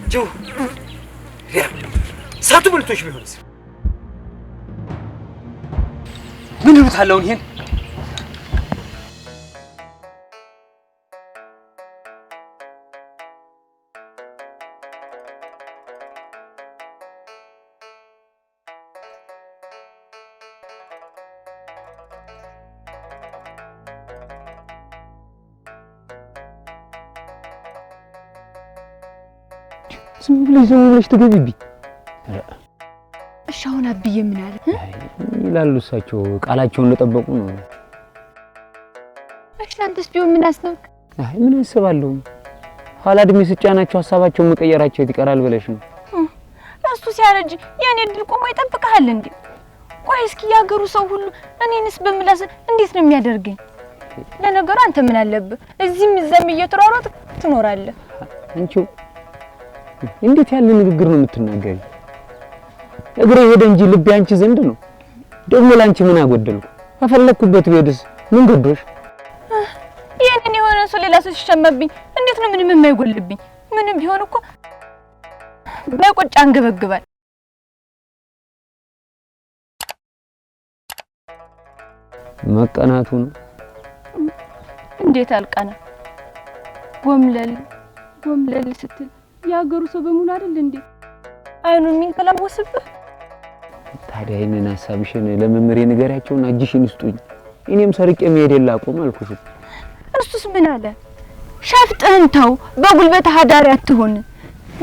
ጆ ሳቱ ብልቶሽ ቢሆንስ ምን ይሉታል ይሄን? ዝም ብለሽ ትገቢብኝ። እሺ አሁን አብዬ ምን አለ ይላሉ እሳቸው ቃላቸውን ለጠበቁ ነው። እሺ አንተስ ቢሆን ምን አስታውቅ? አይ ምን አስባለሁ? ኋላ እድሜ ስጫናቸው ሐሳባቸውን መቀየራቸው ይቀራል ብለሽ ነው? እሱ ሲያረጅ የኔ ድል ቆሞ ይጠብቃል እንዴ? ቆይ እስኪ ያገሩ ሰው ሁሉ እኔንስ በምላስ እንዴት ነው የሚያደርገኝ? ለነገሩ አንተ ምን አለብህ? እዚህም እዛም እየተሯሯጥ ትኖራለህ። አንቺው እንዴት ያለ ንግግር ነው የምትናገሪው? እግሬ ሄደ እንጂ ልቤ አንቺ ዘንድ ነው። ደግሞ ላንቺ ምን አጎደልኩ? አፈለኩበት ቤድስ ምን ገዶሽ? ይሄንን የሆነ ሰው ሌላ ሰው ሲሸመብኝ እንዴት ነው ምንም የማይጎልብኝ? ምንም ቢሆን እኮ በቆጭ አንገበግባል። መቀናቱ ነው። እንዴት አልቀና? ጎምለል ስትል ያገሩ ሰው በሙሉ አይደል እንዴ አይኑን የሚንከላወስብህ? ታዲያ ይሄንን ሐሳብሽን ለመምሬ ንገሪያቸውና እጅሽን ይስጡኝ። እኔም ሰርቄ መሄድ የላቆም አልኩሽ። እሱስ ምን አለ? ሸፍጥህን ተው፣ በጉልበት ሀዳሪ አትሆን።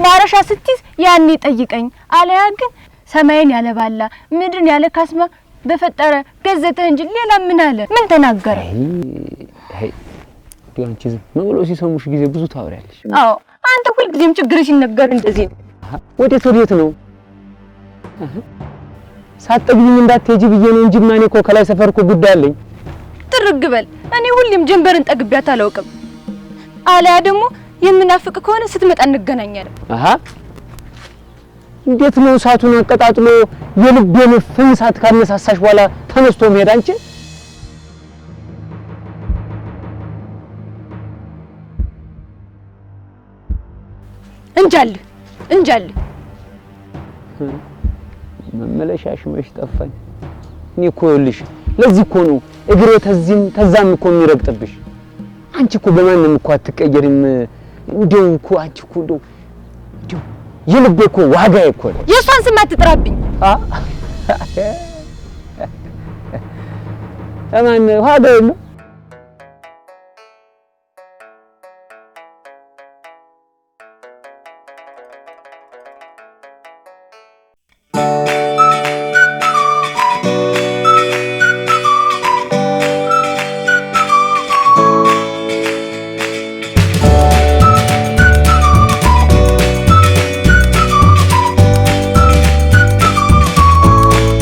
ማረሻ ስትይዝ ያኔ ጠይቀኝ። አለያ ግን ሰማይን ያለባላ ምድርን ያለ ካስማ በፈጠረ ገዘተህ እንጂ ሌላ ምን አለ? ምን ተናገረ? አይ ዲያንቺ ዝም ብሎ ሲሰሙሽ ጊዜ ብዙ ታወሪያለሽ። አዎ አንተ ሁልጊዜም ችግር ሲነገር እንደዚህ ነው። ወዴት ነው? ሳትጠግቢኝ እንዳትሄጂ ብዬ ነው እንጂ ማን እኮ ከላይ ሰፈር እኮ ጉዳይ አለኝ። ትርግ በል። እኔ ሁሌም ጀንበርን ጠግቢያት አላውቅም። አለያ ደግሞ የምናፍቅ ከሆነ ስትመጣ እንገናኛለን። እንዴት ነው እሳቱን አቀጣጥሎ የልቤን ፍንሳት ካነሳሳሽ በኋላ ተነስቶ መሄድ አንቺ? እንጃል መመለሻሽ መች ጠፋኝ። እኔ እኮ ይኸውልሽ ለዚህ እኮ ነው እግሬ ተዛም እኮ የሚረግጥብሽ። አንቺ እኮ በማንም እኮ አትቀየሪም። እንደው እኮ አንቺ እኮ እንደው የልቤ እኮ ዋጋዬ እኮ ነው። የእሷን ስም አትጥራብኝ። ማን ዋጋዬ ነው?